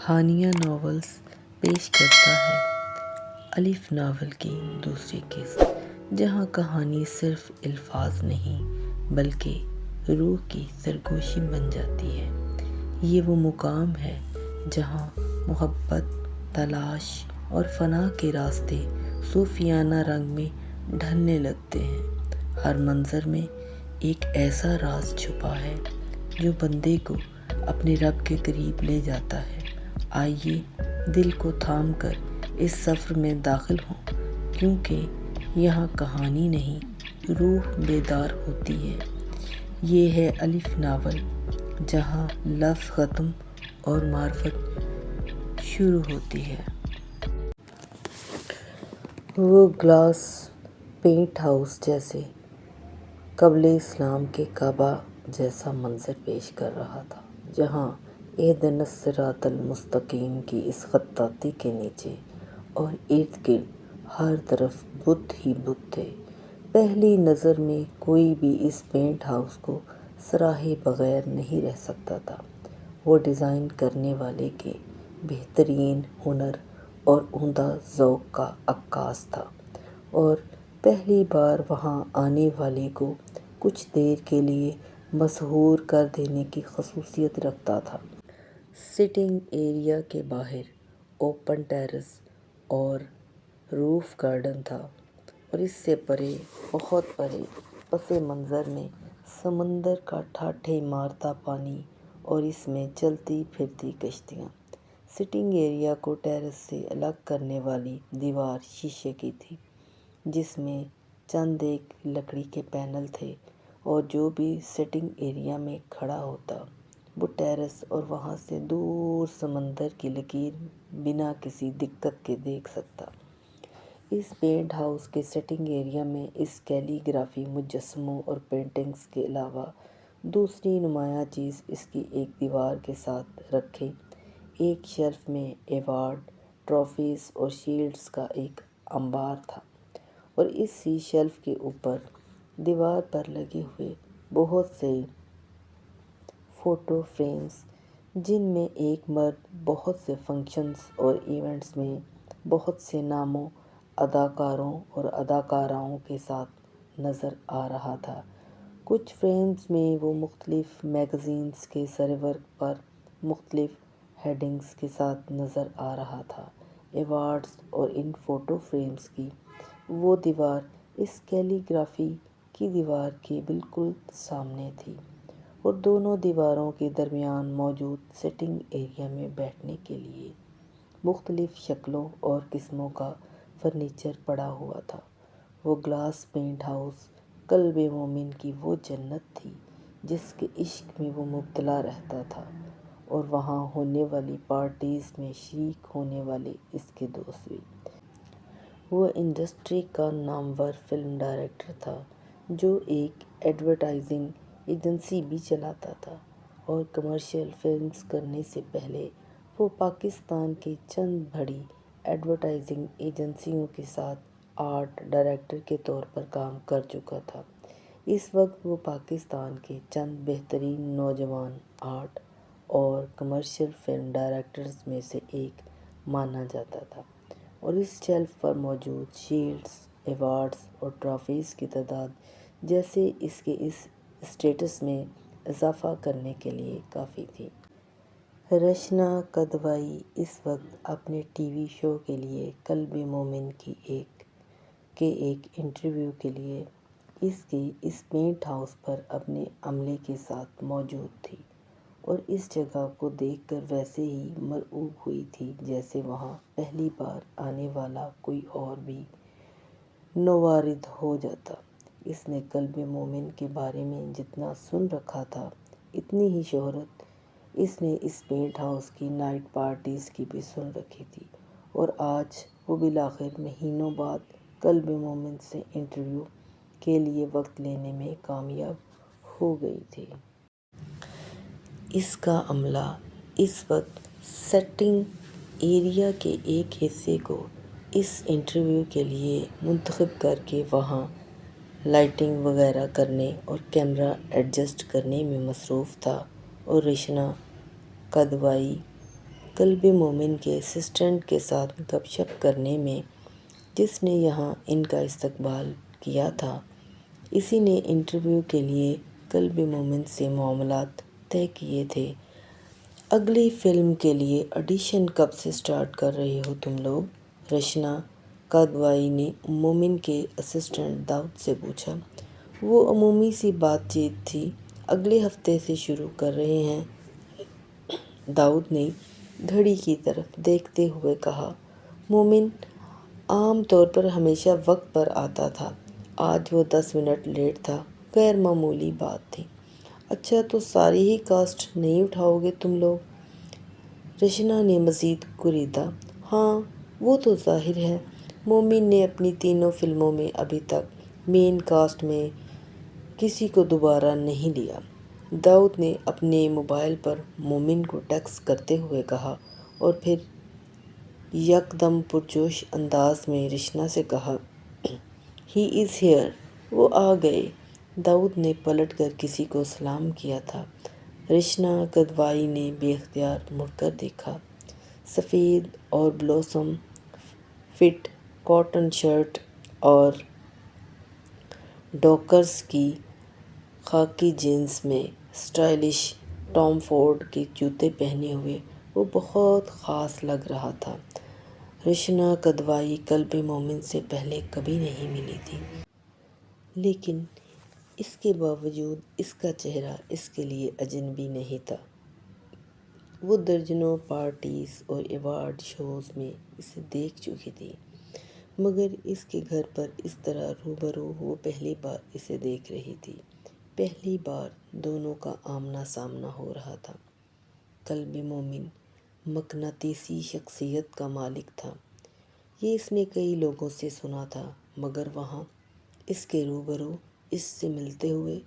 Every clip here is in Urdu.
ہانیہ ناولز پیش کرتا ہے الف ناول کی دوسری قسط، جہاں کہانی صرف الفاظ نہیں بلکہ روح کی سرگوشی بن جاتی ہے۔ یہ وہ مقام ہے جہاں محبت، تلاش اور فنا کے راستے صوفیانہ رنگ میں ڈھلنے لگتے ہیں۔ ہر منظر میں ایک ایسا راز چھپا ہے جو بندے کو اپنے رب کے قریب لے جاتا ہے۔ آئیے دل کو تھام کر اس سفر میں داخل ہوں، کیونکہ یہاں کہانی نہیں، روح بیدار ہوتی ہے۔ یہ ہے الف ناول، جہاں لفظ ختم اور معرفت شروع ہوتی ہے۔ وہ گلاس پینٹ ہاؤس جیسے قبل اسلام کے کعبہ جیسا منظر پیش کر رہا تھا، جہاں اہدنا الصراط المستقیم کی اس خطاطی کے نیچے اور ارد گرد ہر طرف بت ہی بت تھے۔ پہلی نظر میں کوئی بھی اس پینٹ ہاؤس کو سراہے بغیر نہیں رہ سکتا تھا۔ وہ ڈیزائن کرنے والے کے بہترین ہنر اور عمدہ ذوق کا عکاس تھا، اور پہلی بار وہاں آنے والے کو کچھ دیر کے لیے مسحور کر دینے کی خصوصیت رکھتا تھا۔ سٹنگ ایریا کے باہر اوپن ٹیرس اور روف گارڈن تھا، اور اس سے پرے، بہت پرے، پس منظر میں سمندر کا ٹھاٹھے مارتا پانی اور اس میں چلتی پھرتی کشتیاں۔ سٹنگ ایریا کو ٹیرس سے الگ کرنے والی دیوار شیشے کی تھی، جس میں چند ایک لکڑی کے پینل تھے، اور جو بھی سٹنگ ایریا میں کھڑا ہوتا وہ ٹیرس اور وہاں سے دور سمندر کی لکیر بنا کسی دقت کے دیکھ سکتا۔ اس پینٹ ہاؤس کے سٹنگ ایریا میں اس کیلی گرافی مجسموں اور پینٹنگز کے علاوہ دوسری نمایاں چیز اس کی ایک دیوار کے ساتھ رکھے ایک شیلف میں ایوارڈ، ٹرافیز اور شیلڈز کا ایک انبار تھا، اور اسی شیلف کے اوپر دیوار پر لگے ہوئے بہت سے فوٹو فریمز، جن میں ایک مرد بہت سے فنکشنز اور ایونٹس میں بہت سے ناموں، اداکاروں اور اداکاراؤں کے ساتھ نظر آ رہا تھا۔ کچھ فریمز میں وہ مختلف میگزینز کے سرورق پر مختلف ہیڈنگز کے ساتھ نظر آ رہا تھا۔ ایوارڈز اور ان فوٹو فریمز کی وہ دیوار اس کیلی گرافی کی دیوار کے بالکل سامنے تھی، اور دونوں دیواروں کے درمیان موجود سٹنگ ایریا میں بیٹھنے کے لیے مختلف شکلوں اور قسموں کا فرنیچر پڑا ہوا تھا۔ وہ گلاس پینٹ ہاؤس قلب مومن کی وہ جنت تھی جس کے عشق میں وہ مبتلا رہتا تھا، اور وہاں ہونے والی پارٹیز میں شریک ہونے والے اس کے دوست بھی۔ وہ انڈسٹری کا نامور فلم ڈائریکٹر تھا، جو ایک ایڈورٹائزنگ ایجنسی بھی چلاتا تھا، اور کمرشل فلمز کرنے سے پہلے وہ پاکستان کے چند بڑی ایڈورٹائزنگ ایجنسیوں کے ساتھ آرٹ ڈائریکٹر کے طور پر کام کر چکا تھا۔ اس وقت وہ پاکستان کے چند بہترین نوجوان آرٹ اور کمرشل فلم ڈائریکٹرز میں سے ایک مانا جاتا تھا، اور اس شیلف پر موجود شیلڈز، ایوارڈز اور ٹرافیز کی تعداد جیسے اس کے اس اسٹیٹس میں اضافہ کرنے کے لیے کافی تھی۔ رشنا کدوئی اس وقت اپنے ٹی وی شو کے لیے قلب مومن کے ایک انٹرویو کے لیے اس پینٹ ہاؤس پر اپنے عملے کے ساتھ موجود تھی، اور اس جگہ کو دیکھ کر ویسے ہی مرعوب ہوئی تھی جیسے وہاں پہلی بار آنے والا کوئی اور بھی نوارد ہو جاتا۔ اس نے قلب مومن کے بارے میں جتنا سن رکھا تھا، اتنی ہی شہرت اس نے اس پینٹ ہاؤس کی نائٹ پارٹیز کی بھی سن رکھی تھی، اور آج وہ بالآخر مہینوں بعد قلب مومن سے انٹرویو کے لیے وقت لینے میں کامیاب ہو گئی تھی۔ اس کا عملہ اس وقت سٹنگ ایریا کے ایک حصے کو اس انٹرویو کے لیے منتخب کر کے وہاں لائٹنگ وغیرہ کرنے اور کیمرہ ایڈجسٹ کرنے میں مصروف تھا، اور رشنا کدوئی قلب مومن کے اسسٹنٹ کے ساتھ گپ شپ کرنے میں، جس نے یہاں ان کا استقبال کیا تھا، اسی نے انٹرویو کے لیے قلب مومن سے معاملات طے کیے تھے۔ اگلی فلم کے لیے آڈیشن کب سے سٹارٹ کر رہے ہو تم لوگ؟ رشنا کادوائی نے مومن کے اسسٹنٹ داؤد سے پوچھا۔ وہ عمومی سی بات چیت تھی، اگلے ہفتے سے شروع کر رہے ہیں، داؤد نے گھڑی کی طرف دیکھتے ہوئے کہا۔ مومن عام طور پر ہمیشہ وقت پر آتا تھا، آج وہ 10 منٹ لیٹ تھا، غیر معمولی بات تھی۔ اچھا تو ساری ہی کاسٹ نہیں اٹھاؤ گے تم لوگ؟ رشنا نے مزید گریدا۔ ہاں وہ تو ظاہر ہے، مومن نے اپنی تینوں فلموں میں ابھی تک مین کاسٹ میں کسی کو دوبارہ نہیں لیا۔ داؤد نے اپنے موبائل پر مومن کو ٹیکسٹ کرتے ہوئے کہا اور پھر یکدم پرجوش انداز میں رشنا سے کہا، ہی از ہیئر، وہ آ گئے۔ داؤد نے پلٹ کر کسی کو سلام کیا تھا۔ رشنا کدوائی نے بے اختیار مڑ کر دیکھا۔ سفید اور بلوسم فٹ کاٹن شرٹ اور ڈاکرز کی خاکی جینس میں اسٹائلش ٹام فورڈ کے جوتے پہنے ہوئے وہ بہت خاص لگ رہا تھا۔ رشنا کدوائی قلب مومن سے پہلے کبھی نہیں ملی تھی، لیکن اس کے باوجود اس کا چہرہ اس کے لیے اجنبی نہیں تھا۔ وہ درجنوں پارٹیز اور ایوارڈ شوز میں اسے دیکھ چکی تھی، مگر اس کے گھر پر اس طرح روبرو وہ پہلی بار اسے دیکھ رہی تھی۔ پہلی بار دونوں کا آمنا سامنا ہو رہا تھا۔ قلب مومن مقناطیسی شخصیت کا مالک تھا، یہ اس نے کئی لوگوں سے سنا تھا، مگر وہاں اس کے روبرو اس سے ملتے ہوئے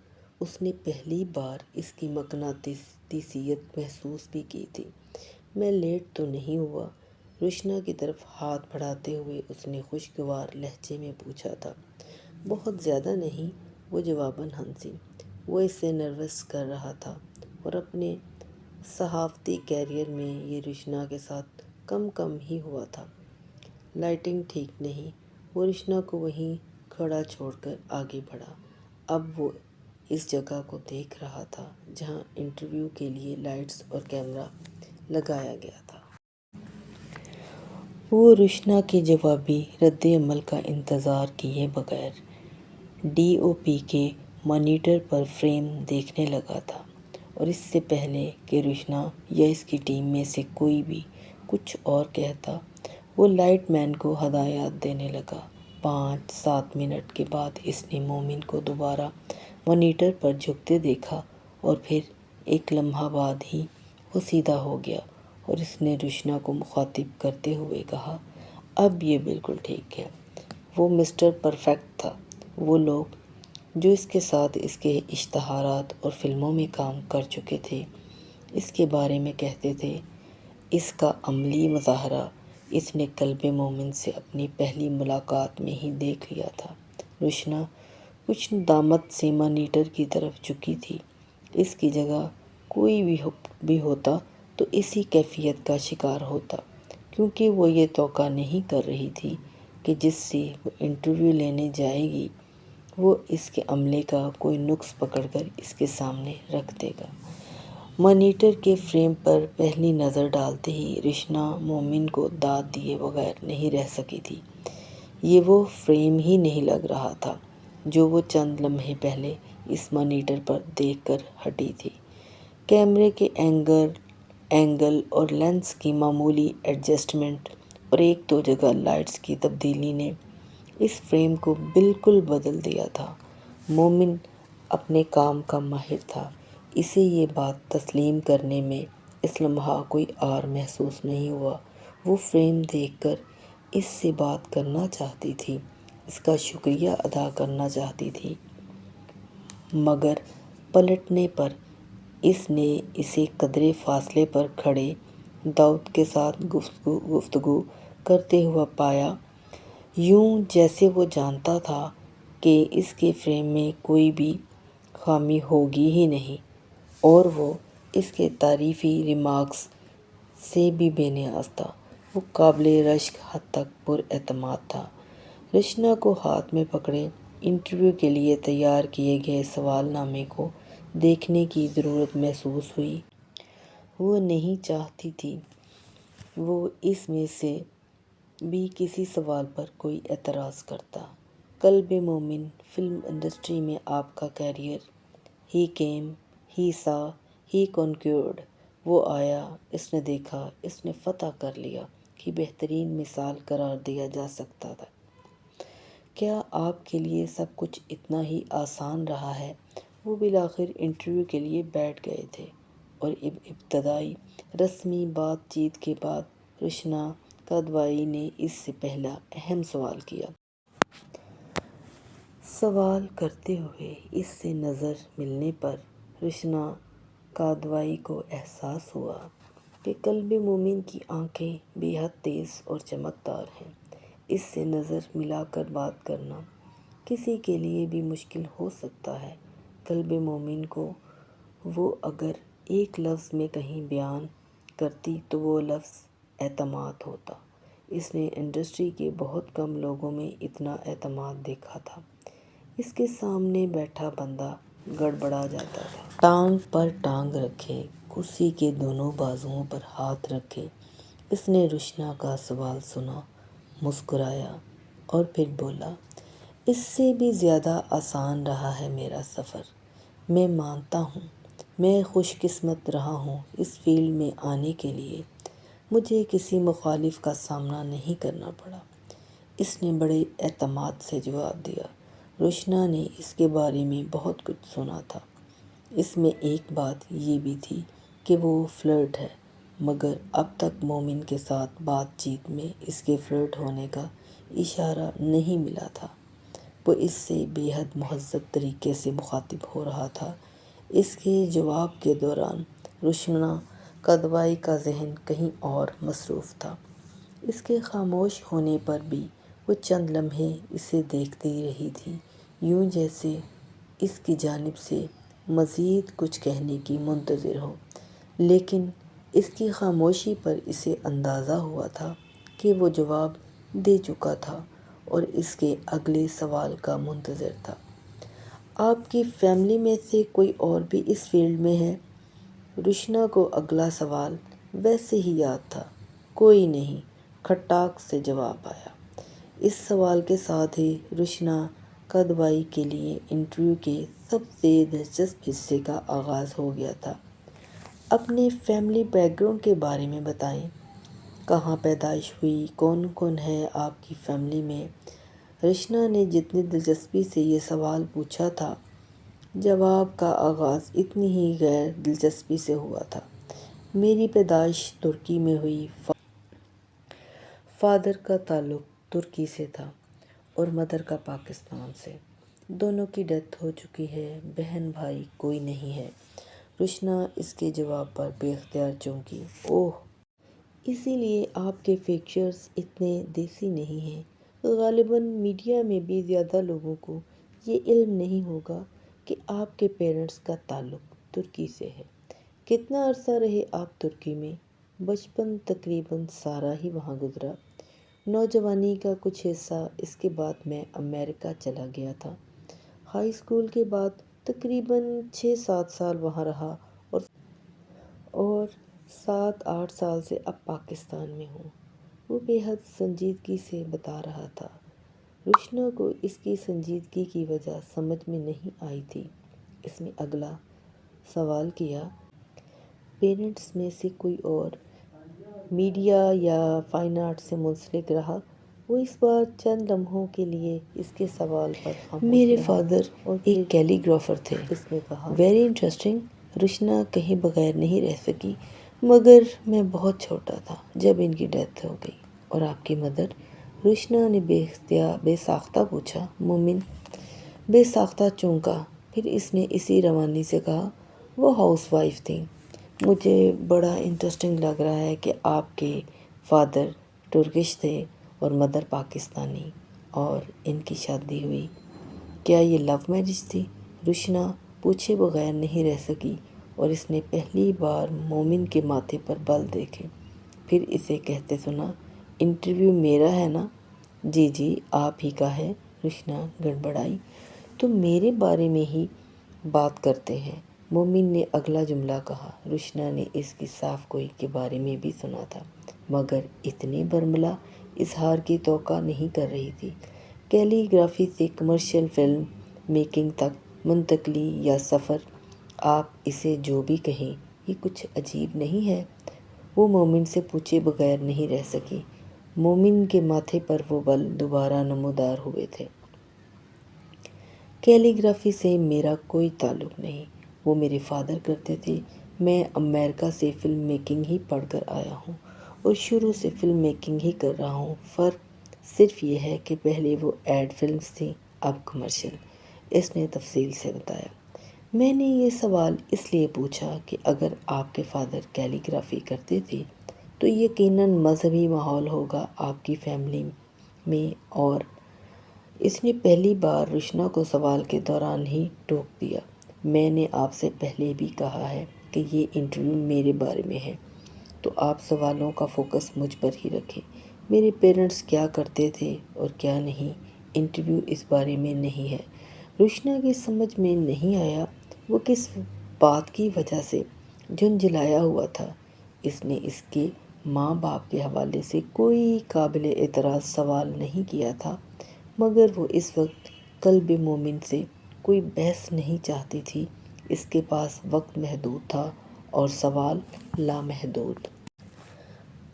اس نے پہلی بار اس کی مقناطیسیت محسوس بھی کی تھی۔ میں لیٹ تو نہیں ہوا؟ رشنا کی طرف ہاتھ بڑھاتے ہوئے اس نے خوشگوار لہجے میں پوچھا تھا۔ بہت زیادہ نہیں، وہ جواباً ہنسی۔ وہ اس سے نروس کر رہا تھا اور اپنے صحافتی کیریئر میں یہ رشنا کے ساتھ کم ہی ہوا تھا۔ لائٹنگ ٹھیک نہیں، وہ رشنا کو وہیں کھڑا چھوڑ کر آگے بڑھا۔ اب وہ اس جگہ کو دیکھ رہا تھا جہاں انٹرویو کے لیے لائٹس اور کیمرہ لگایا گیا تھا۔ وہ رشنا کے جوابی رد عمل کا انتظار کیے بغیر ڈی او پی کے مانیٹر پر فریم دیکھنے لگا تھا، اور اس سے پہلے کہ رشنا یا اس کی ٹیم میں سے کوئی بھی کچھ اور کہتا، وہ لائٹ مین کو ہدایات دینے لگا۔ 5-7 منٹ کے بعد اس نے مومن کو دوبارہ مانیٹر پر جھکتے دیکھا اور پھر ایک لمحہ بعد ہی وہ سیدھا ہو گیا اور اس نے رشنا کو مخاطب کرتے ہوئے کہا، اب یہ بالکل ٹھیک ہے۔ وہ مسٹر پرفیکٹ تھا۔ وہ لوگ جو اس کے ساتھ اس کے اشتہارات اور فلموں میں کام کر چکے تھے، اس کے بارے میں کہتے تھے۔ اس کا عملی مظاہرہ اس نے قلب مومن سے اپنی پہلی ملاقات میں ہی دیکھ لیا تھا۔ رشنا کچھ ندامت سے مانیٹر کی طرف جھکی تھی۔ اس کی جگہ کوئی بھی ہوتا تو اسی کیفیت کا شکار ہوتا، کیونکہ وہ یہ توقع نہیں کر رہی تھی کہ جس سے وہ انٹرویو لینے جائے گی وہ اس کے عملے کا کوئی نقص پکڑ کر اس کے سامنے رکھ دے گا۔ مانیٹر کے فریم پر پہلی نظر ڈالتے ہی رشنا مومن کو داد دیے بغیر نہیں رہ سکی تھی۔ یہ وہ فریم ہی نہیں لگ رہا تھا جو وہ چند لمحے پہلے اس مانیٹر پر دیکھ کر ہٹی تھی۔ کیمرے کے اینگل اور لینس کی معمولی ایڈجسٹمنٹ اور ایک دو جگہ لائٹس کی تبدیلی نے اس فریم کو بالکل بدل دیا تھا۔ مومن اپنے کام کا ماہر تھا، اسے یہ بات تسلیم کرنے میں اس لمحہ کوئی عار محسوس نہیں ہوا۔ وہ فریم دیکھ کر اس سے بات کرنا چاہتی تھی، اس کا شکریہ ادا کرنا چاہتی تھی، مگر پلٹنے پر اس نے اسے قدرے فاصلے پر کھڑے داؤد کے ساتھ گفتگو کرتے ہوا پایا، یوں جیسے وہ جانتا تھا کہ اس کے فریم میں کوئی بھی خامی ہوگی ہی نہیں، اور وہ اس کے تعریفی ریمارکس سے بھی بے نیاز تھا۔ وہ قابل رشک حد تک پر اعتماد تھا۔ رچنا کو ہاتھ میں پکڑے انٹرویو کے لیے تیار کیے گئے سوال نامے کو دیکھنے کی ضرورت محسوس ہوئی۔ وہ نہیں چاہتی تھی وہ اس میں سے بھی کسی سوال پر کوئی اعتراض کرتا۔ قلب مومن فلم انڈسٹری میں آپ کا کیریئر۔ ہی کیم، ہی سا، ہی کنکیورڈ۔ وہ آیا، اس نے دیکھا، اس نے فتح کر لیا کی بہترین مثال قرار دیا جا سکتا تھا۔ کیا آپ کے لیے سب کچھ اتنا ہی آسان رہا ہے؟ وہ بالآخر انٹرویو کے لیے بیٹھ گئے تھے اور ابتدائی رسمی بات چیت کے بعد رچنا کادوایی نے اس سے پہلا اہم سوال کیا۔ سوال کرتے ہوئے اس سے نظر ملنے پر رچنا کادوایی کو احساس ہوا کہ قلب مومن کی آنکھیں بے حد تیز اور چمکدار ہیں۔ اس سے نظر ملا کر بات کرنا کسی کے لیے بھی مشکل ہو سکتا ہے۔ قلب مومن کو وہ اگر ایک لفظ میں کہیں بیان کرتی تو وہ لفظ اعتماد ہوتا۔ اس نے انڈسٹری کے بہت کم لوگوں میں اتنا اعتماد دیکھا تھا۔ اس کے سامنے بیٹھا بندہ گڑبڑا جاتا تھا۔ ٹانگ پر ٹانگ رکھے، کرسی کے دونوں بازوؤں پر ہاتھ رکھے، اس نے رچنا کا سوال سنا، مسکرایا اور پھر بولا، اس سے بھی زیادہ آسان رہا ہے میرا سفر۔ میں مانتا ہوں میں خوش قسمت رہا ہوں اس فیلڈ میں آنے کے لیے۔ مجھے کسی مخالف کا سامنا نہیں کرنا پڑا۔ اس نے بڑے اعتماد سے جواب دیا۔ رچنا نے اس کے بارے میں بہت کچھ سنا تھا۔ اس میں ایک بات یہ بھی تھی کہ وہ فلرٹ ہے، مگر اب تک مومن کے ساتھ بات چیت میں اس کے فلرٹ ہونے کا اشارہ نہیں ملا تھا۔ وہ اس سے بے حد مہذب طریقے سے مخاطب ہو رہا تھا۔ اس کے جواب کے دوران رچنا کادوایی کا ذہن کہیں اور مصروف تھا۔ اس کے خاموش ہونے پر بھی وہ چند لمحے اسے دیکھتی رہی تھی، یوں جیسے اس کی جانب سے مزید کچھ کہنے کی منتظر ہو، لیکن اس کی خاموشی پر اسے اندازہ ہوا تھا کہ وہ جواب دے چکا تھا اور اس کے اگلے سوال کا منتظر تھا۔ آپ کی فیملی میں سے کوئی اور بھی اس فیلڈ میں ہے؟ رچنا کو اگلا سوال ویسے ہی یاد تھا۔ کوئی نہیں، کھٹاک سے جواب آیا۔ اس سوال کے ساتھ ہی رچنا کادوایی کے لیے انٹرویو کے سب سے دلچسپ حصے کا آغاز ہو گیا تھا۔ اپنے فیملی بیک گراؤنڈ کے بارے میں بتائیں۔ کہاں پیدائش ہوئی؟ کون کون ہے آپ کی فیملی میں؟ رچنا نے جتنی دلچسپی سے یہ سوال پوچھا تھا، جواب کا آغاز اتنی ہی غیر دلچسپی سے ہوا تھا۔ میری پیدائش ترکی میں ہوئی۔ فادر کا تعلق ترکی سے تھا اور مدر کا پاکستان سے۔ دونوں کی ڈیتھ ہو چکی ہے۔ بہن بھائی کوئی نہیں ہے۔ رچنا اس کے جواب پر بے اختیار چونکی۔ اوہ! اسی لیے آپ کے فیچرز اتنے دیسی نہیں ہیں۔ غالباً میڈیا میں بھی زیادہ لوگوں کو یہ علم نہیں ہوگا کہ آپ کے پیرنٹس کا تعلق ترکی سے ہے۔ کتنا عرصہ رہے آپ ترکی میں؟ بچپن تقریباً سارا ہی وہاں گزرا۔ نوجوانی کا کچھ حصہ، اس کے بعد میں امریکہ چلا گیا تھا۔ ہائی اسکول کے بعد تقریباً 6-7 سال وہاں رہا اور 7-8 سال سے اب پاکستان میں ہوں۔ وہ بے حد سنجیدگی سے بتا رہا تھا۔ رچنا کو اس کی سنجیدگی کی وجہ سمجھ میں نہیں آئی تھی۔ اس نے اگلا سوال کیا، پیرنٹس میں سے کوئی اور میڈیا یا فائن آرٹ سے منسلک رہا؟ وہ اس بار چند لمحوں کے لیے اس کے سوال پر خاموش رہا۔ میرے فادر ایک کیلی گرافر تھے۔ اس نے کہا، ویری انٹرسٹنگ۔ رچنا کہیں بغیر نہیں رہ سکی، مگر میں بہت چھوٹا تھا جب ان کی ڈیتھ ہو گئی۔ اور آپ کی مدر؟ رچنا نے بے ساختہ پوچھا۔ مومن بے ساختہ چونکا، پھر اس نے اسی روانی سے کہا، وہ ہاؤس وائف تھیں۔ مجھے بڑا انٹرسٹنگ لگ رہا ہے کہ آپ کے فادر ٹرکش تھے اور مدر پاکستانی، اور ان کی شادی ہوئی۔ کیا یہ لو میرج تھی؟ رچنا پوچھے بغیر نہیں رہ سکی اور اس نے پہلی بار مومن کے ماتھے پر بل دیکھے۔ پھر اسے کہتے سنا، انٹرویو میرا ہے نا؟ جی جی آپ ہی کا ہے، رشنا گڑبڑائی۔ تو میرے بارے میں ہی بات کرتے ہیں، مومن نے اگلا جملہ کہا۔ رشنا نے اس کی صاف گوئی کے بارے میں بھی سنا تھا، مگر اتنے برملا اظہار کی توقع نہیں کر رہی تھی۔ کیلی گرافی سے کمرشل فلم میکنگ تک منتقلی یا سفر، آپ اسے جو بھی کہیں، یہ کچھ عجیب نہیں ہے؟ وہ مومن سے پوچھے بغیر نہیں رہ سکی۔ مومن کے ماتھے پر وہ بل دوبارہ نمودار ہوئے تھے۔ کیلی گرافی سے میرا کوئی تعلق نہیں، وہ میرے فادر کرتے تھے۔ میں امریکہ سے فلم میکنگ ہی پڑھ کر آیا ہوں اور شروع سے فلم میکنگ ہی کر رہا ہوں۔ فرق صرف یہ ہے کہ پہلے وہ ایڈ فلمز تھیں، اب کمرشل، اس نے تفصیل سے بتایا۔ میں نے یہ سوال اس لیے پوچھا کہ اگر آپ کے فادر کیلی گرافی کرتے تھے تو یقیناً مذہبی ماحول ہوگا آپ کی فیملی میں، اور اس نے پہلی بار رشنا کو سوال کے دوران ہی ٹوک دیا۔ میں نے آپ سے پہلے بھی کہا ہے کہ یہ انٹرویو میرے بارے میں ہے، تو آپ سوالوں کا فوکس مجھ پر ہی رکھیں۔ میرے پیرنٹس کیا کرتے تھے اور کیا نہیں، انٹرویو اس بارے میں نہیں ہے۔ رشنا کی سمجھ میں نہیں آیا وہ کس بات کی وجہ سے جھنجھلایا ہوا تھا۔ اس نے اس کے ماں باپ کے حوالے سے کوئی قابل اعتراض سوال نہیں کیا تھا، مگر وہ اس وقت قلب مومن سے کوئی بحث نہیں چاہتی تھی۔ اس کے پاس وقت محدود تھا اور سوال لامحدود۔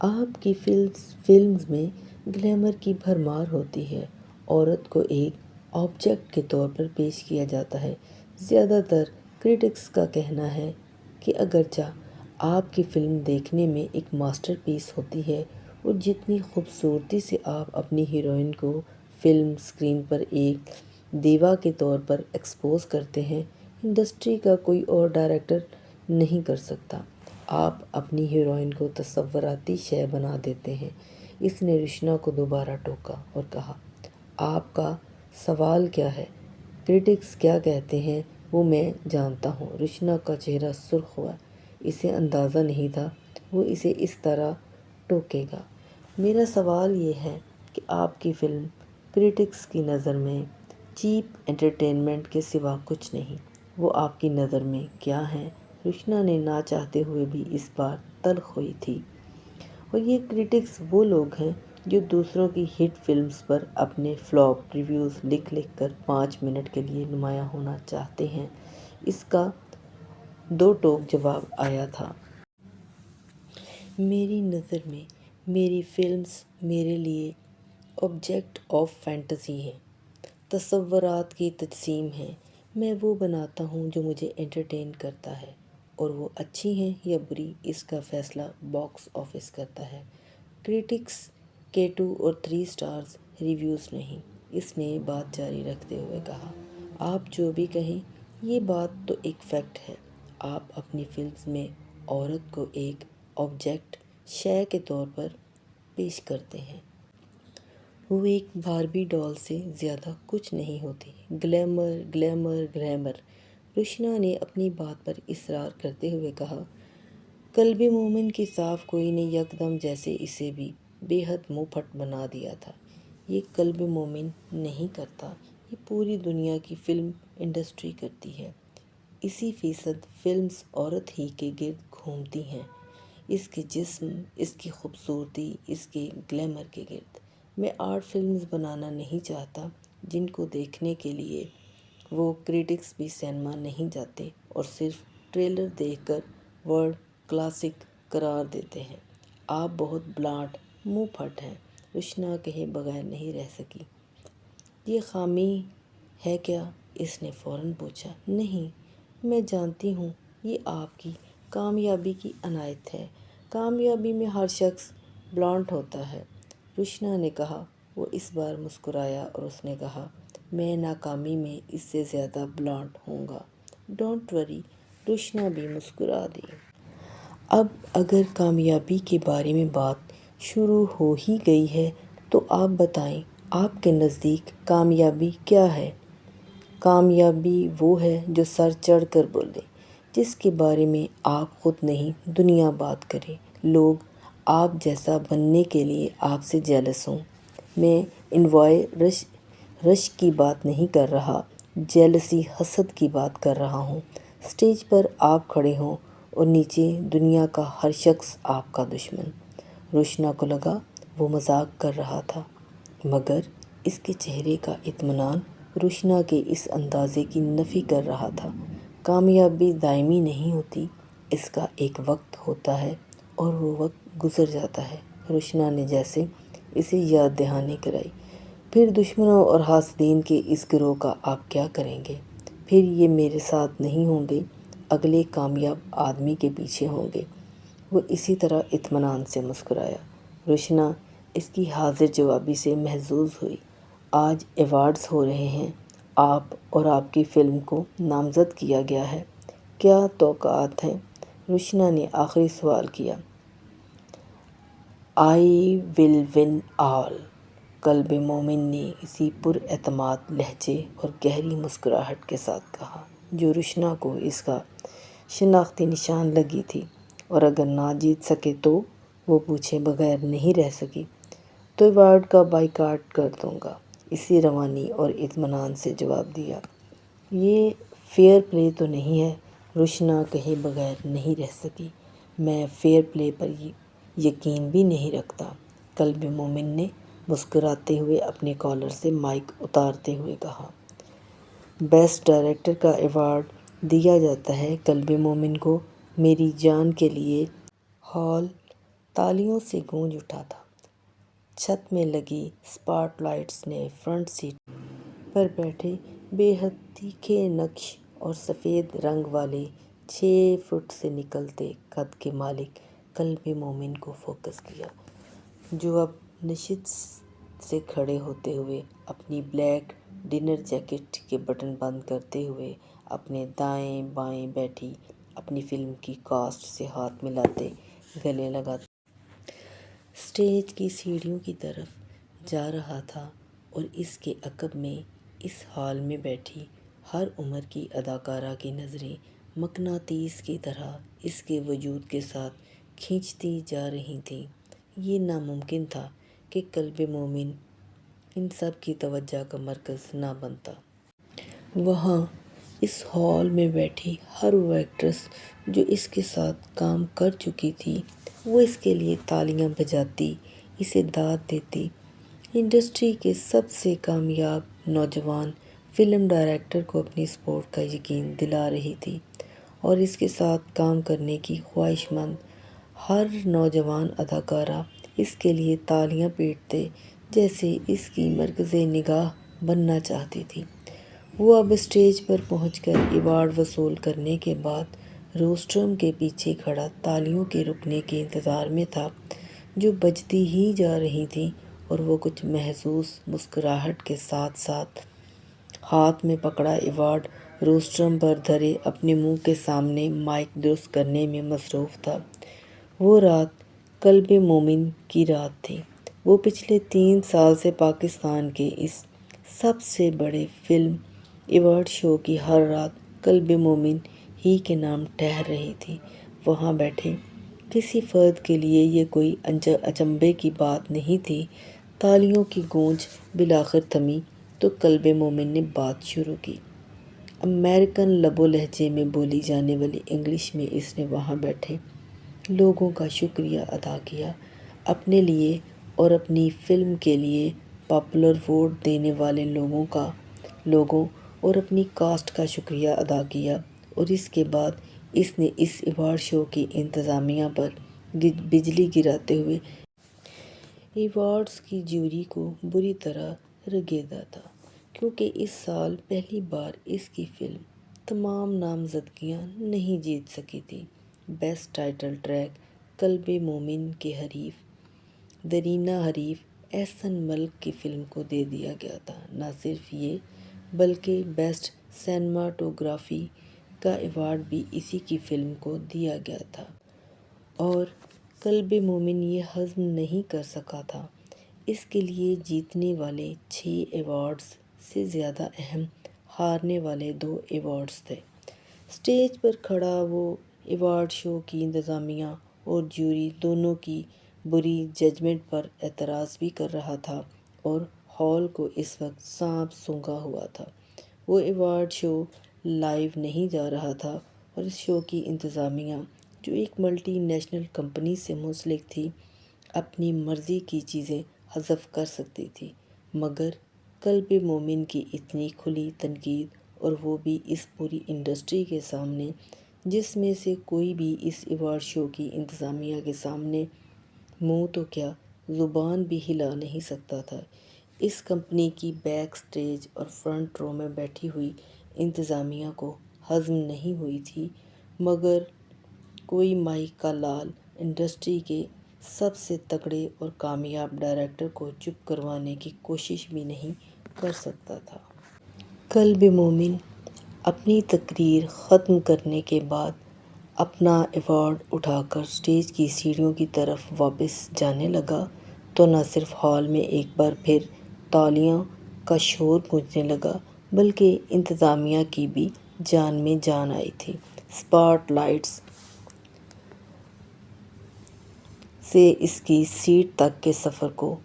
آپ کی فلمز میں گلیمر کی بھرمار ہوتی ہے، عورت کو ایک آبجیکٹ کے طور پر پیش کیا جاتا ہے۔ زیادہ تر کرٹکس کا کہنا ہے کہ اگرچہ آپ کی فلم دیکھنے میں ایک ماسٹر پیس ہوتی ہے اور جتنی خوبصورتی سے آپ اپنی ہیروئن کو فلم اسکرین پر ایک دیوا کے طور پر ایکسپوز کرتے ہیں، انڈسٹری کا کوئی اور ڈائریکٹر نہیں کر سکتا۔ آپ اپنی ہیروئن کو تصوراتی شے بنا دیتے ہیں۔ اس نے رشنا کو دوبارہ ٹوکا اور کہا، آپ کا سوال کیا ہے؟ کرٹکس کیا کہتے ہیں وہ میں جانتا ہوں۔ رشنا کا چہرہ سرخ ہوا، اسے اندازہ نہیں تھا وہ اسے اس طرح ٹوکے گا۔ میرا سوال یہ ہے کہ آپ کی فلم کرٹکس کی نظر میں چیپ انٹرٹینمنٹ کے سوا کچھ نہیں، وہ آپ کی نظر میں کیا ہیں؟ رشنا نے نہ چاہتے ہوئے بھی اس بار تلخ ہوئی تھی۔ اور یہ کرٹکس وہ لوگ ہیں جو دوسروں کی ہٹ فلمز پر اپنے فلاپ ریویوز لکھ لکھ کر 5 منٹ کے لیے نمایاں ہونا چاہتے ہیں۔ اس کا دو ٹوک جواب آیا تھا۔ میری نظر میں میری فلمز میرے لیے آبجیکٹ آف فینٹیسی ہیں، تصورات کی تجسیم ہیں۔ میں وہ بناتا ہوں جو مجھے انٹرٹین کرتا ہے، اور وہ اچھی ہیں یا بری اس کا فیصلہ باکس آفس کرتا ہے، کرٹکس کے 2 اور 3 سٹارز ریویوز نہیں۔ اس نے بات جاری رکھتے ہوئے کہا، آپ جو بھی کہیں، یہ بات تو ایک فیکٹ ہے۔ آپ اپنی فلمز میں عورت کو ایک آبجیکٹ شے کے طور پر پیش کرتے ہیں۔ وہ ایک باربی ڈال سے زیادہ کچھ نہیں ہوتی۔ گلیمر گلیمر گلیمر، رشنا نے اپنی بات پر اصرار کرتے ہوئے کہا۔ قلب مومن کی صاف گوئی نے یکدم جیسے اسے بھی بے حد منہ پھٹ بنا دیا تھا۔ یہ قلب مومن نہیں کرتا، یہ پوری دنیا کی فلم انڈسٹری کرتی ہے۔ 80% فلمز عورت ہی کے گرد گھومتی ہیں، اس کے جسم، اس کی خوبصورتی، اس کے گلیمر کے گرد۔ میں آرٹ فلمز بنانا نہیں چاہتا جن کو دیکھنے کے لیے وہ کرٹکس بھی سینما نہیں جاتے اور صرف ٹریلر دیکھ کر ورلڈ کلاسک قرار دیتے ہیں۔ آپ بہت بلانٹ، منہ پھٹ ہیں، رشنا کہے بغیر نہیں رہ سکی۔ یہ خامی ہے کیا؟ اس نے فوراً پوچھا۔ نہیں، میں جانتی ہوں یہ آپ کی کامیابی کی عنایت ہے۔ کامیابی میں ہر شخص بلانٹ ہوتا ہے، رشنا نے کہا۔ وہ اس بار مسکرایا اور اس نے کہا، میں ناکامی میں اس سے زیادہ بلانٹ ہوں گا۔ ڈونٹ وری، رشنا بھی مسکرا دی۔ اب اگر کامیابی کے بارے میں بات شروع ہو ہی گئی ہے تو آپ بتائیں، آپ کے نزدیک کامیابی کیا ہے؟ کامیابی وہ ہے جو سر چڑھ کر بولے، جس کے بارے میں آپ خود نہیں دنیا بات کرے، لوگ آپ جیسا بننے کے لیے آپ سے جیلس ہوں۔ میں انوائے رش کی بات نہیں کر رہا، جیلسی حسد کی بات کر رہا ہوں۔ اسٹیج پر آپ کھڑے ہوں اور نیچے دنیا کا ہر شخص آپ کا دشمن۔ روشنا کو لگا وہ مذاق کر رہا تھا، مگر اس کے چہرے کا اطمینان روشنا کے اس اندازے کی نفی کر رہا تھا۔ کامیابی دائمی نہیں ہوتی، اس کا ایک وقت ہوتا ہے اور وہ وقت گزر جاتا ہے۔ روشنا نے جیسے اسے یاد دہانی کرائی۔ پھر دشمنوں اور حاسدین کے اس گروہ کا آپ کیا کریں گے؟ پھر یہ میرے ساتھ نہیں ہوں گے، اگلے کامیاب آدمی کے پیچھے ہوں گے۔ وہ اسی طرح اطمینان سے مسکرایا۔ روشنا اس کی حاضر جوابی سے محظوظ ہوئی۔ آج ایوارڈز ہو رہے ہیں، آپ اور آپ کی فلم کو نامزد کیا گیا ہے، کیا توقعات ہیں؟ روشنا نے آخری سوال کیا۔ آئی ول ون آل، قلب مومن نے اسی پر اعتماد لہجے اور گہری مسکراہٹ کے ساتھ کہا، جو روشنا کو اس کا شناختی نشان لگی تھی۔ اور اگر نہ جیت سکے تو؟ وہ پوچھے بغیر نہیں رہ سکی۔ تو ایوارڈ کا بائیکاٹ کر دوں گا، اسی روانی اور اطمینان سے جواب دیا۔ یہ فیئر پلے تو نہیں ہے، روشنا کہے بغیر نہیں رہ سکی۔ میں فیئر پلے پر یقین بھی نہیں رکھتا، قلب مومن نے مسکراتے ہوئے اپنے کالر سے مائک اتارتے ہوئے کہا۔ بیسٹ ڈائریکٹر کا ایوارڈ دیا جاتا ہے قلب مومن کو، میری جان کے لیے۔ ہال تالیوں سے گونج اٹھا تھا۔ چھت میں لگی اسپاٹ لائٹس نے فرنٹ سیٹ پر بیٹھے بے حد تیکھے نقش اور سفید رنگ والے 6 فٹ سے نکلتے قد کے مالک قلب مومن کو فوکس کیا، جو اب نشست سے کھڑے ہوتے ہوئے اپنی بلیک ڈنر جیکٹ کے بٹن بند کرتے ہوئے اپنے دائیں بائیں بیٹھی اپنی فلم کی کاسٹ سے ہاتھ ملاتے گلے لگاتے اسٹیج کی سیڑھیوں کی طرف جا رہا تھا، اور اس کے عقب میں اس ہال میں بیٹھی ہر عمر کی اداکارہ کی نظریں مقناطیس کی طرح اس کے وجود کے ساتھ کھینچتی جا رہی تھیں۔ یہ ناممکن تھا کہ قلب مومن ان سب کی توجہ کا مرکز نہ بنتا۔ وہاں اس ہال میں بیٹھی ہر وہ ایکٹریس جو اس کے ساتھ کام کر چکی تھی، وہ اس کے لیے تالیاں بجاتی، اسے داد دیتی۔ انڈسٹری کے سب سے کامیاب نوجوان فلم ڈائریکٹر کو اپنی سپورٹ کا یقین دلا رہی تھی، اور اس کے ساتھ کام کرنے کی خواہش مند ہر نوجوان اداکارہ اس کے لیے تالیاں پیٹتے جیسے اس کی مرکز نگاہ بننا چاہتی تھی۔ وہ اب اسٹیج پر پہنچ کر ایوارڈ وصول کرنے کے بعد روسٹرم کے پیچھے کھڑا تالیوں کے رکنے کے انتظار میں تھا، جو بجتی ہی جا رہی تھیں، اور وہ کچھ محسوس مسکراہٹ کے ساتھ ساتھ ہاتھ میں پکڑا ایوارڈ روسٹرم پر دھرے اپنے منہ کے سامنے مائک درست کرنے میں مصروف تھا۔ وہ رات قلب مومن کی رات تھی۔ وہ پچھلے 3 سال سے پاکستان کے اس سب سے بڑے فلم ایوارڈ شو کی ہر رات قلب مومن ہی کے نام ٹھہر رہی تھی۔ وہاں بیٹھے کسی فرد کے لیے یہ کوئی اچنبھے کی بات نہیں تھی۔ تالیوں کی گونج بالآخر تھمی تو قلب مومن نے بات شروع کی۔ امریکن لب و لہجے میں بولی جانے والی انگلش میں اس نے وہاں بیٹھے لوگوں کا شکریہ ادا کیا، اپنے لیے اور اپنی فلم کے لیے پاپولر ووٹ دینے والے لوگوں اور اپنی کاسٹ کا شکریہ ادا کیا، اور اس کے بعد اس نے اس ایوارڈ شو کی انتظامیہ پر بجلی گراتے ہوئے ایوارڈز کی جیوری کو بری طرح رگیدا تھا، کیونکہ اس سال پہلی بار اس کی فلم تمام نامزدگیاں نہیں جیت سکی تھی۔ بیسٹ ٹائٹل ٹریک قلب مومن کے دیرینہ حریف احسن ملک کی فلم کو دے دیا گیا تھا۔ نہ صرف یہ بلکہ بیسٹ سینماٹوگرافی کا ایوارڈ بھی اسی کی فلم کو دیا گیا تھا، اور قلب مومن یہ ہضم نہیں کر سکا تھا۔ اس کے لیے جیتنے والے 6 ایوارڈز سے زیادہ اہم ہارنے والے 2 ایوارڈز تھے۔ اسٹیج پر کھڑا وہ ایوارڈ شو کی انتظامیہ اور جیوری دونوں کی بری ججمنٹ پر اعتراض بھی کر رہا تھا اور ہال کو اس وقت سانپ سونگھا ہوا تھا۔ وہ ایوارڈ شو لائیو نہیں جا رہا تھا اور اس شو کی انتظامیہ، جو ایک ملٹی نیشنل کمپنی سے منسلک تھی، اپنی مرضی کی چیزیں حذف کر سکتی تھی، مگر قلب مومن کی اتنی کھلی تنقید، اور وہ بھی اس پوری انڈسٹری کے سامنے، جس میں سے کوئی بھی اس ایوارڈ شو کی انتظامیہ کے سامنے منہ تو کیا زبان بھی ہلا نہیں سکتا تھا۔ اس کمپنی کی بیک سٹیج اور فرنٹ رو میں بیٹھی ہوئی انتظامیہ کو ہضم نہیں ہوئی تھی، مگر کوئی مائک کا لال انڈسٹری کے سب سے تگڑے اور کامیاب ڈائریکٹر کو چپ کروانے کی کوشش بھی نہیں کر سکتا تھا۔ قلب مومن اپنی تقریر ختم کرنے کے بعد اپنا ایوارڈ اٹھا کر اسٹیج کی سیڑھیوں کی طرف واپس جانے لگا تو نہ صرف ہال میں ایک بار پھر تالیوں کا شور گونجنے لگا، بلکہ انتظامیہ کی بھی جان میں جان آئی تھی۔ اسپاٹ لائٹس سے اس کی سیٹ تک کے سفر کو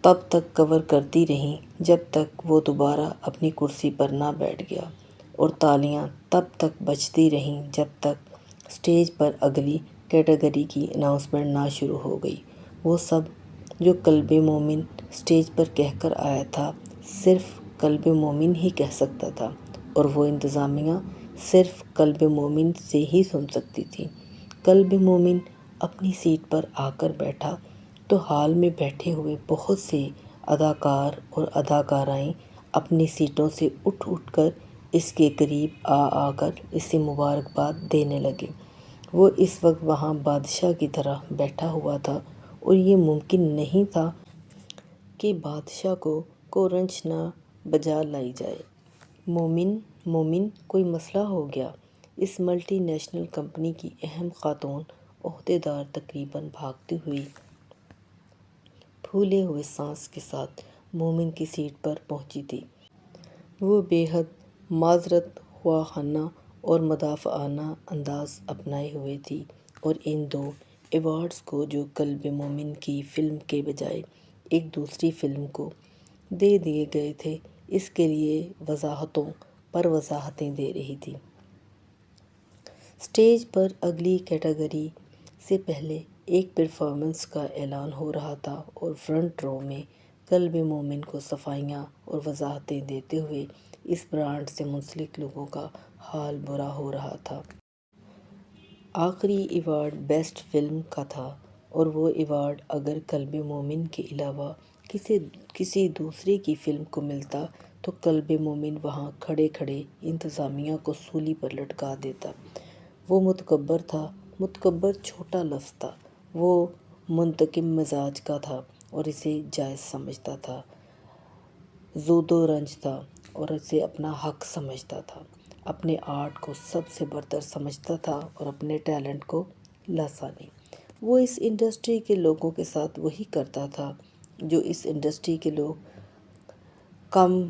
تب تک کور کرتی رہیں جب تک وہ دوبارہ اپنی کرسی پر نہ بیٹھ گیا، اور تالیاں تب تک بجتی رہیں جب تک اسٹیج پر اگلی کیٹیگری کی اناؤنسمنٹ نہ شروع ہو گئی۔ وہ سب جو قلب مومن اسٹیج پر کہہ کر آیا تھا، صرف قلب مومن ہی کہہ سکتا تھا، اور وہ انتظامیہ صرف قلب مومن سے ہی سن سکتی تھی۔ قلب مومن اپنی سیٹ پر آ کر بیٹھا تو ہال میں بیٹھے ہوئے بہت سے اداکار اور اداکارائیں اپنی سیٹوں سے اٹھ اٹھ کر اس کے قریب آ آ کر اسے مبارکباد دینے لگے۔ وہ اس وقت وہاں بادشاہ کی طرح بیٹھا ہوا تھا، اور یہ ممکن نہیں تھا کہ بادشاہ کو کورنچ نہ بجا لائی جائے۔ مومن مومن کوئی مسئلہ ہو گیا؟ اس ملٹی نیشنل کمپنی کی اہم خاتون عہدیدار تقریباً بھاگتی ہوئی پھولے ہوئے سانس کے ساتھ مومن کی سیٹ پر پہنچی تھی۔ وہ بے حد معذرت خواہانہ اور مدافعانہ انداز اپنائے ہوئے تھی، اور ان دو ایوارڈز کو جو قلب مومن کی فلم کے بجائے ایک دوسری فلم کو دے دیے گئے تھے، اس کے لیے وضاحتوں پر وضاحتیں دے رہی تھی۔ اسٹیج پر اگلی کیٹیگری سے پہلے ایک پرفارمنس کا اعلان ہو رہا تھا، اور فرنٹ رو میں قلب مومن کو صفائیاں اور وضاحتیں دیتے ہوئے اس برانڈ سے منسلک لوگوں کا حال برا ہو رہا تھا۔ آخری ایوارڈ بیسٹ فلم کا تھا، اور وہ ایوارڈ اگر قلب مومن کے علاوہ کسی دوسرے کی فلم کو ملتا تو قلب مومن وہاں کھڑے کھڑے انتظامیہ کو سولی پر لٹکا دیتا۔ وہ متکبر تھا۔ متکبر چھوٹا لفظ تھا۔ وہ منتقم مزاج کا تھا اور اسے جائز سمجھتا تھا، زود و رنج تھا اور اسے اپنا حق سمجھتا تھا، اپنے آرٹ کو سب سے برتر سمجھتا تھا اور اپنے ٹیلنٹ کو لاسانی۔ وہ اس انڈسٹری کے لوگوں کے ساتھ وہی کرتا تھا جو اس انڈسٹری کے لوگ کم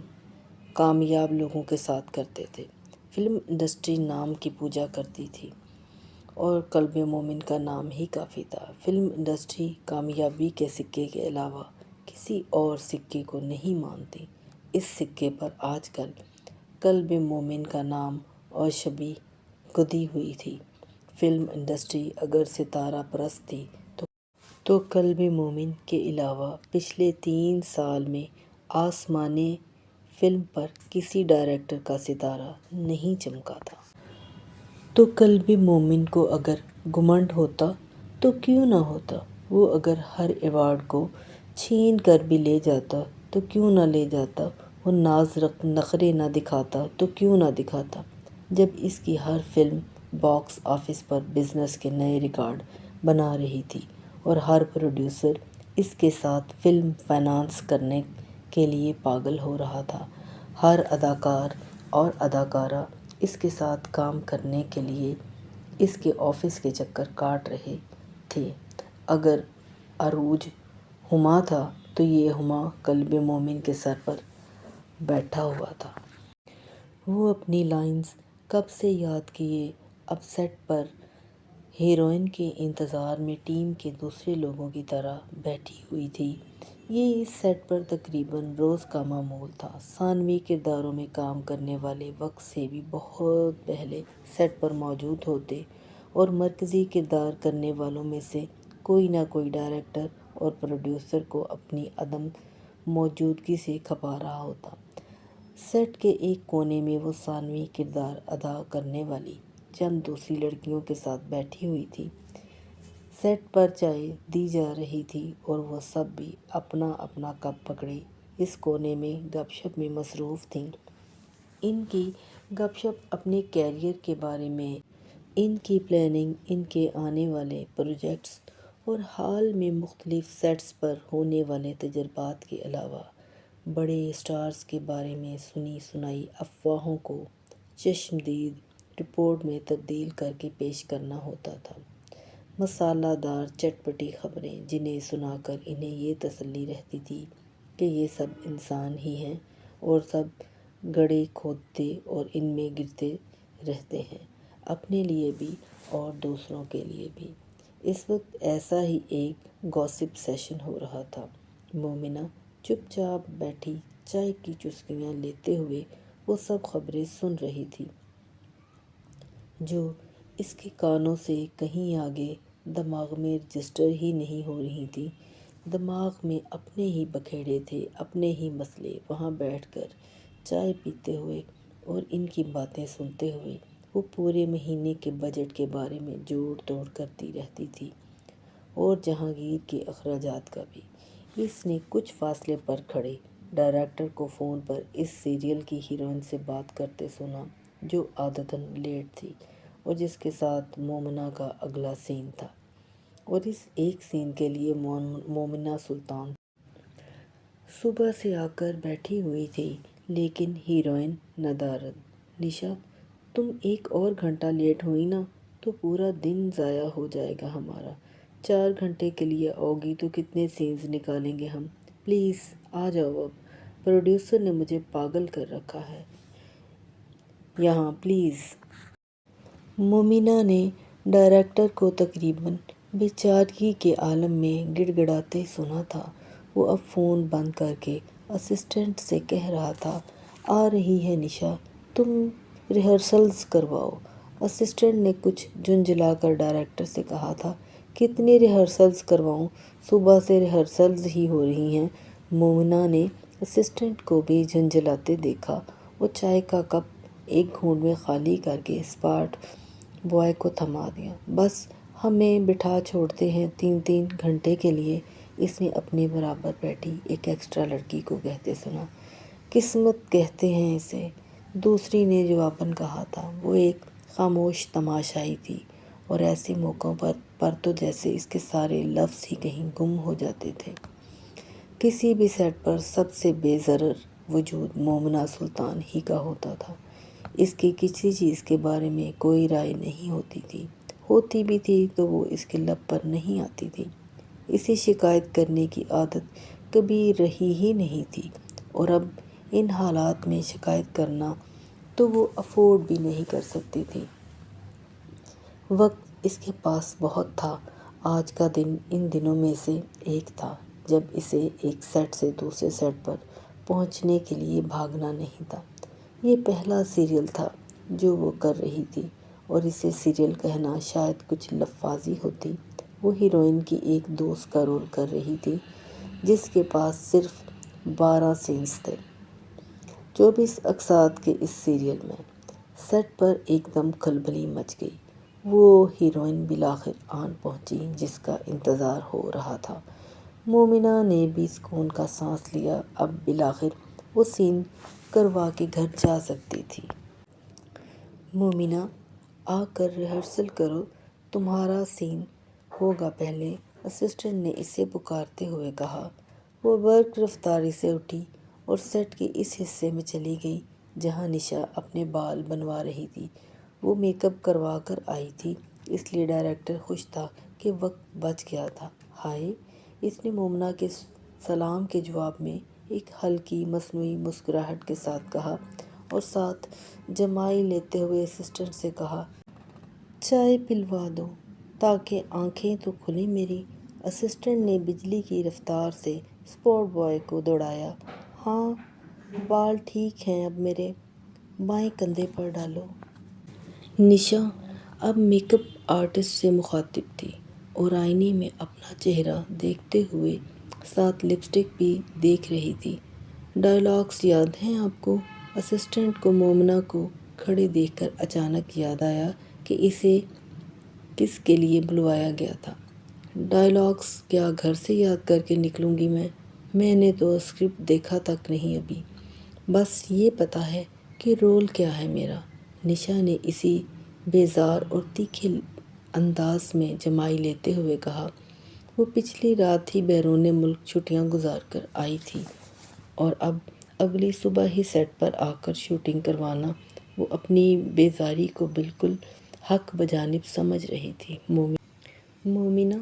کامیاب لوگوں کے ساتھ کرتے تھے۔ فلم انڈسٹری نام کی پوجا کرتی تھی، اور قلب مومن کا نام ہی کافی تھا۔ فلم انڈسٹری کامیابی کے سکے کے علاوہ کسی اور سکے کو نہیں مانتی۔ اس سکے پر آج کل قلب مومن کا نام اور چھبی گدی ہوئی تھی۔ فلم انڈسٹری اگر ستارہ پرست تھی تو قلب مومن کے علاوہ پچھلے 3 سال میں آسمانِ فلم پر کسی ڈائریکٹر کا ستارہ نہیں چمکا تھا۔ تو قلب مومن کو اگر گھمنڈ ہوتا تو کیوں نہ ہوتا؟ وہ اگر ہر ایوارڈ کو چھین کر بھی لے جاتا تو کیوں نہ لے جاتا؟ وہ ناز نخرے نہ دکھاتا تو کیوں نہ دکھاتا؟ جب اس کی ہر فلم باکس آفس پر بزنس کے نئے ریکارڈ بنا رہی تھی، اور ہر پروڈیوسر اس کے ساتھ فلم فائنانس کرنے کے لیے پاگل ہو رہا تھا، ہر اداکار اور اداکارہ اس کے ساتھ کام کرنے کے لیے اس کے آفس کے چکر کاٹ رہے تھے، اگر عروج ہما تھا تو یہ ہما قلب مومن کے سر پر بیٹھا ہوا تھا۔ وہ اپنی لائنز کب سے یاد کیے اب سیٹ پر ہیروئن کے انتظار میں ٹیم کے دوسرے لوگوں کی طرح بیٹھی ہوئی تھی۔ یہ اس سیٹ پر تقریباً روز کا معمول تھا۔ ثانوی کرداروں میں کام کرنے والے وقت سے بھی بہت پہلے سیٹ پر موجود ہوتے اور مرکزی کردار کرنے والوں میں سے کوئی نہ کوئی ڈائریکٹر اور پروڈیوسر کو اپنی عدم موجودگی سے کھپا رہا ہوتا۔ سیٹ کے ایک کونے میں وہ ثانوی کردار ادا کرنے والی چند دوسری لڑکیوں کے ساتھ بیٹھی ہوئی تھی۔ سیٹ پر چائے دی جا رہی تھی اور وہ سب بھی اپنا اپنا کپ پکڑے اس کونے میں گپ شپ میں مصروف تھیں۔ ان کی گپ شپ اپنے کیریئر کے بارے میں، ان کی پلاننگ، ان کے آنے والے پروجیکٹس اور حال میں مختلف سیٹس پر ہونے والے تجربات کے علاوہ بڑے اسٹارز کے بارے میں سنی سنائی افواہوں کو چشمدید رپورٹ میں تبدیل کر کے پیش کرنا ہوتا تھا۔ مسالہ دار چٹپٹی خبریں جنہیں سنا کر انہیں یہ تسلی رہتی تھی کہ یہ سب انسان ہی ہیں اور سب گڑھے کھودتے اور ان میں گرتے رہتے ہیں، اپنے لیے بھی اور دوسروں کے لیے بھی۔ اس وقت ایسا ہی ایک گوسپ سیشن ہو رہا تھا۔ مومنہ چپ چاپ بیٹھی چائے کی چسکیاں لیتے ہوئے وہ سب خبریں سن رہی تھی جو اس کے کانوں سے کہیں آگے دماغ میں رجسٹر ہی نہیں ہو رہی تھیں۔ دماغ میں اپنے ہی بکھیڑے تھے، اپنے ہی مسئلے۔ وہاں بیٹھ کر چائے پیتے ہوئے اور ان کی باتیں سنتے ہوئے وہ پورے مہینے کے بجٹ کے بارے میں جوڑ توڑ کرتی رہتی تھی اور جہانگیر کے اخراجات کا بھی۔ اس نے کچھ فاصلے پر کھڑے ڈائریکٹر کو فون پر اس سیریل کی ہیروئن سے بات کرتے سنا جو عادتاً لیٹ تھی اور جس کے ساتھ مومنہ کا اگلا سین تھا، اور اس ایک سین کے لیے مومنہ سلطان صبح سے آ کر بیٹھی ہوئی تھی، لیکن ہیروئن ندارد: نشا، تم ایک اور گھنٹہ لیٹ ہوئی نا تو پورا دن ضائع ہو جائے گا ہمارا۔ 4 گھنٹے کے لیے آؤ گی تو کتنے سینز نکالیں گے ہم؟ پلیز آ جاؤ اب، پروڈیوسر نے مجھے پاگل کر رکھا ہے یہاں، پلیز۔ مومنہ نے ڈائریکٹر کو تقریباً بے چارگی کے عالم میں گڑ گڑاتے سنا تھا۔ وہ اب فون بند کر کے اسسٹنٹ سے کہہ رہا تھا، آ رہی ہے نشا، تم ریہرسلز کرواؤ۔ اسسٹنٹ نے کچھ جھنجھلا کر ڈائریکٹر سے کہا تھا، کتنی ریہرسلز کرواؤں، صبح سے ریہرسلز ہی ہو رہی ہیں۔ مومنہ نے اسسٹنٹ کو بھی جھنجھلاتے دیکھا۔ وہ چائے کا کپ ایک گھونٹ میں خالی کر کے اسپاٹ بوائے کو تھما دیا۔ بس ہمیں بٹھا چھوڑتے ہیں 3 گھنٹے کے لیے، اس نے اپنے برابر بیٹھی ایک ایکسٹرا لڑکی کو کہتے سنا۔ قسمت کہتے ہیں اسے، دوسری نے جواباً کہا تھا۔ وہ ایک خاموش تماشائی تھی اور ایسے موقعوں پر تو جیسے اس کے سارے لفظ ہی کہیں گم ہو جاتے تھے۔ کسی بھی سیٹ پر سب سے بے ضرر وجود مومنہ سلطان ہی کا ہوتا تھا۔ اس کی کسی چیز کے بارے میں کوئی رائے نہیں ہوتی تھی، ہوتی بھی تھی تو وہ اس کے لب پر نہیں آتی تھی۔ اسے شکایت کرنے کی عادت کبھی رہی ہی نہیں تھی اور اب ان حالات میں شکایت کرنا تو وہ افورڈ بھی نہیں کر سکتی تھی۔ وقت اس کے پاس بہت تھا۔ آج کا دن ان دنوں میں سے ایک تھا جب اسے ایک سیٹ سے دوسرے سیٹ پر پہنچنے کے لیے بھاگنا نہیں تھا۔ یہ پہلا سیریل تھا جو وہ کر رہی تھی اور اسے سیریل کہنا شاید کچھ لفاظی ہوتی۔ وہ ہیروئن کی ایک دوست کا رول کر رہی تھی جس کے پاس صرف 12 سینز تھے 24 اقساط کے اس سیریل میں۔ سیٹ پر ایک دم کھلبلی مچ گئی۔ وہ ہیروئن بالآخر آن پہنچی جس کا انتظار ہو رہا تھا۔ مومنہ نے بھی سکون کا سانس لیا، اب بالآخر وہ سین کروا کے گھر جا سکتی تھی۔ مومنہ، آ کر ریہرسل کرو، تمہارا سین ہوگا پہلے، اسسٹنٹ نے اسے پکارتے ہوئے کہا۔ وہ برق رفتاری سے اٹھی اور سیٹ کے اس حصے میں چلی گئی جہاں نشا اپنے بال بنوا رہی تھی۔ وہ میک اپ کروا کر آئی تھی، اس لیے ڈائریکٹر خوش تھا کہ وقت بچ گیا تھا۔ ہائے، اس نے مومنہ کے سلام کے جواب میں ایک ہلکی مصنوعی مسکراہٹ کے ساتھ کہا اور ساتھ جمائی لیتے ہوئے اسسٹنٹ سے کہا، چائے پلوا دو۔ تاکہ آنکھیں تو کھلیں میری۔ اسسٹنٹ نے بجلی کی رفتار سے اسپاٹ بوائے کو دوڑایا۔ ہاں، بال ٹھیک ہیں اب میرے، بائیں کندھے پر ڈالو۔ نشا اب میک اپ آرٹسٹ سے مخاطب تھی اور آئینے میں اپنا چہرہ دیکھتے ہوئے ساتھ لپسٹک بھی دیکھ رہی تھی۔ ڈائیلاگس یاد ہیں آپ کو؟ اسسٹنٹ کو مومنہ کو کھڑے دیکھ کر اچانک یاد آیا کہ اسے کس کے لیے بلوایا گیا تھا۔ ڈائیلاگس کیا گھر سے یاد کر کے نکلوں گی میں نے تو اسکرپٹ دیکھا تک نہیں ابھی، بس یہ پتا ہے کہ رول کیا ہے میرا۔ نشا نے اسی بیزار اور تیکھے انداز میں جمائی لیتے ہوئے کہا۔ وہ پچھلی رات ہی بیرون ملک چھٹیاں گزار کر آئی تھی اور اب اگلی صبح ہی سیٹ پر آ کر شوٹنگ کروانا وہ اپنی بیزاری کو بالکل حق بجانب سمجھ رہی تھی۔ مومنہ،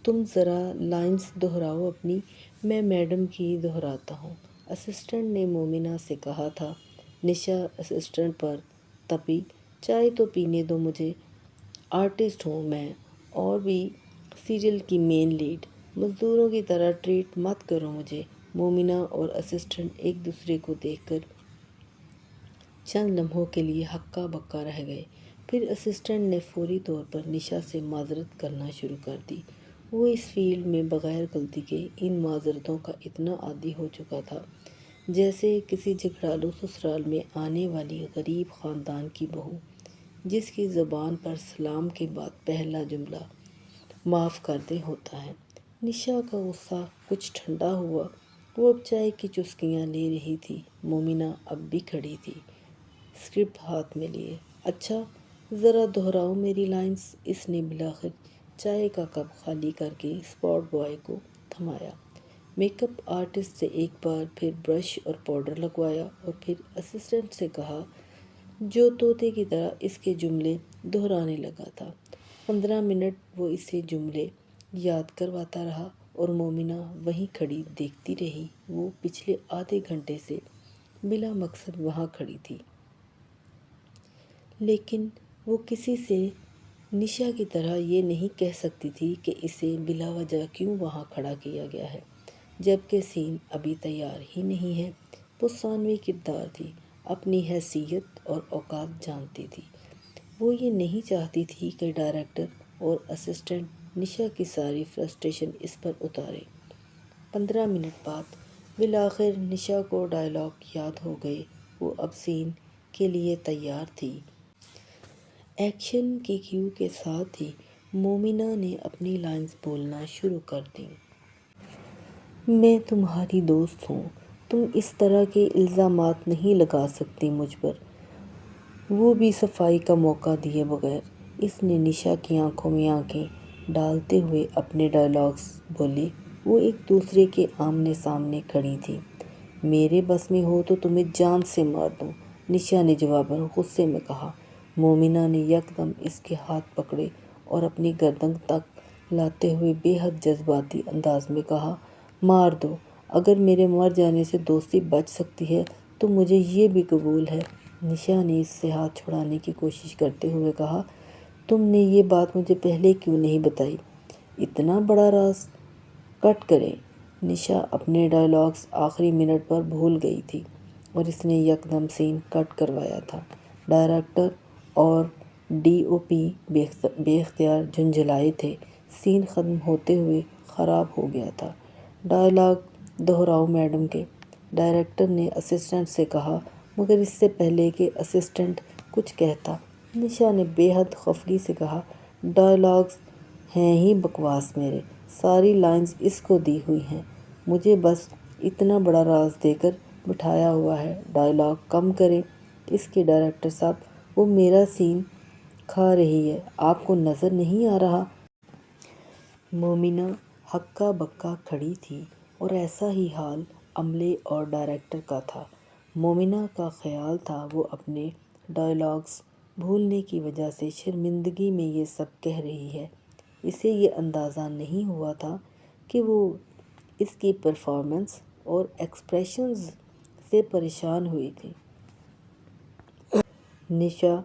تم ذرا لائنز دہراؤ اپنی، میں میڈم کی دہراتا ہوں، اسسٹنٹ نے مومنہ سے کہا تھا۔ نشا اسسٹنٹ پر تپی۔ چائے تو پینے دو مجھے، آرٹسٹ ہوں میں اور بھی سیریل کی مین لیڈ، مزدوروں کی طرح ٹریٹ مت کرو مجھے۔ مومنہ اور اسسٹنٹ ایک دوسرے کو دیکھ کر چند لمحوں کے لیے ہکا بکا رہ گئے، پھر اسسٹنٹ نے فوری طور پر نشا سے معذرت کرنا شروع کر دی۔ وہ اس فیلڈ میں بغیر غلطی کے ان معذرتوں کا اتنا عادی ہو چکا تھا جیسے کسی جھگڑالو سسرال میں آنے والی غریب خاندان کی بہو، جس کی زبان پر سلام کے بعد پہلا جملہ معاف کر دیں ہوتا ہے۔ نشا کا غصہ کچھ ٹھنڈا ہوا، وہ اب چائے کی چسکیاں لے رہی تھی۔ مومنہ اب بھی کھڑی تھی، اسکرپٹ ہاتھ میں لیے۔ اچھا، ذرا دہراؤ میری لائنز، اس نے بالآخر چائے کا کپ خالی کر کے اسپاٹ بوائے کو تھمایا۔ میک اپ آرٹسٹ سے ایک بار پھر برش اور پاؤڈر لگوایا اور پھر اسسٹنٹ سے کہا جو طوطے کی طرح اس کے جملے دہرانے لگا تھا۔ 15 منٹ وہ اسے جملے یاد کرواتا رہا اور مومنہ وہیں کھڑی دیکھتی رہی۔ وہ پچھلے آدھے گھنٹے سے بلا مقصد وہاں کھڑی تھی، لیکن وہ کسی سے نشا کی طرح یہ نہیں کہہ سکتی تھی کہ اسے بلا وجہ کیوں وہاں کھڑا کیا گیا ہے جبکہ سین ابھی تیار ہی نہیں ہے۔ وہ ثانوی کردار تھی، اپنی حیثیت اور اوقات جانتی تھی۔ وہ یہ نہیں چاہتی تھی کہ ڈائریکٹر اور اسسٹنٹ نشا کی ساری فرسٹریشن اس پر اتاریں۔ 15 منٹ بعد بالآخر نشا کو ڈائیلاگ یاد ہو گئے۔ وہ اب سین کے لیے تیار تھی۔ ایکشن کی کیو کے ساتھ ہی مومنہ نے اپنی لائنز بولنا شروع کر دیں۔ میں تمہاری دوست ہوں، تم اس طرح کے الزامات نہیں لگا سکتی مجھ پر، وہ بھی صفائی کا موقع دیے بغیر۔ اس نے نشا کی آنکھوں میں آنکھیں ڈالتے ہوئے اپنے ڈائیلاگس بولے۔ وہ ایک دوسرے کے آمنے سامنے کھڑی تھیں۔ میرے بس میں ہو تو تمہیں جان سے مار دوں، نشا نے جواباً غصے میں کہا۔ مومنہ نے یکدم اس کے ہاتھ پکڑے اور اپنی گردن تک لاتے ہوئے بے حد جذباتی انداز میں کہا، مار دو، اگر میرے مر جانے سے دوستی بچ سکتی ہے تو مجھے یہ بھی قبول ہے۔ نشا نے اس سے ہاتھ چھڑانے کی کوشش کرتے ہوئے کہا، تم نے یہ بات مجھے پہلے کیوں نہیں بتائی؟ اتنا بڑا راز؟ کٹ کریں۔ نشا اپنے ڈائیلاگس آخری منٹ پر بھول گئی تھی اور اس نے یکدم سین کٹ کروایا تھا۔ ڈائریکٹر اور ڈی او پی بے اختیار جھنجھلائے تھے۔ سین ختم ہوتے ہوئے خراب ہو گیا تھا۔ ڈائیلاگ دہراؤ میڈم کے، ڈائریکٹر نے اسسٹنٹ سے کہا، مگر اس سے پہلے کہ اسسٹنٹ کچھ کہتا، نشا نے بے حد خفگی سے کہا، ڈائیلاگس ہیں ہی بکواس میرے، ساری لائنز اس کو دی ہوئی ہیں، مجھے بس اتنا بڑا راز دے کر بٹھایا ہوا ہے۔ ڈائیلاگ کم کریں اس کے ڈائریکٹر صاحب، وہ میرا سین کھا رہی ہے، آپ کو نظر نہیں آ رہا؟ مومنہ ہکا بکا کھڑی تھی اور ایسا ہی حال عملے اور ڈائریکٹر کا تھا۔ مومنہ کا خیال تھا وہ اپنے ڈائیلاگس بھولنے کی وجہ سے شرمندگی میں یہ سب کہہ رہی ہے۔ اسے یہ اندازہ نہیں ہوا تھا کہ وہ اس کی پرفارمنس اور ایکسپریشنز سے پریشان ہوئی تھی۔ نشا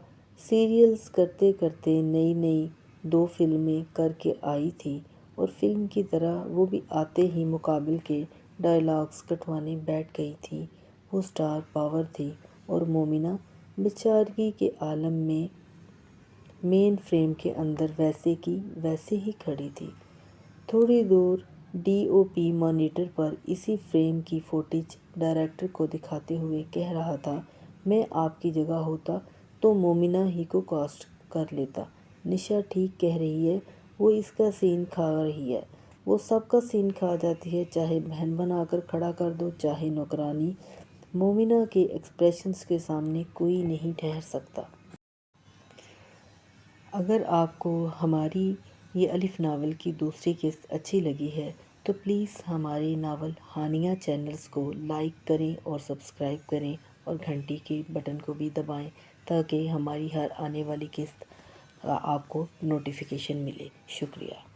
سیریلز کرتے کرتے نئی نئی 2 فلمیں کر کے آئی تھی اور فلم کی طرح وہ بھی آتے ہی مقابل کے ڈائلاگز کٹوانے بیٹھ گئی تھی۔ وہ سٹار پاور تھی اور مومنہ بیچارگی کے عالم میں مین فریم کے اندر ویسے کی ویسے ہی کھڑی تھی۔ تھوڑی دور ڈی او پی مانیٹر پر اسی فریم کی فوٹیج ڈائریکٹر کو دکھاتے ہوئے کہہ رہا تھا، میں آپ کی جگہ ہوتا تو مومنہ ہی کو کاسٹ کر لیتا۔ نشا ٹھیک کہہ رہی ہے، وہ اس کا سین کھا رہی ہے، وہ سب کا سین کھا جاتی ہے، چاہے بہن بنا کر کھڑا کر دو چاہے نوکرانی۔ مومنہ کے ایکسپریشنز کے سامنے کوئی نہیں ٹھہر سکتا۔ اگر آپ کو ہماری یہ الف ناول کی دوسری قسط اچھی لگی ہے تو پلیز ہمارے ناول ہانیہ چینلز کو لائک کریں اور سبسکرائب کریں اور گھنٹی کے بٹن کو بھی دبائیں تاکہ ہماری ہر آنے والی قسط آپ کو نوٹیفیکیشن ملے۔ شکریہ۔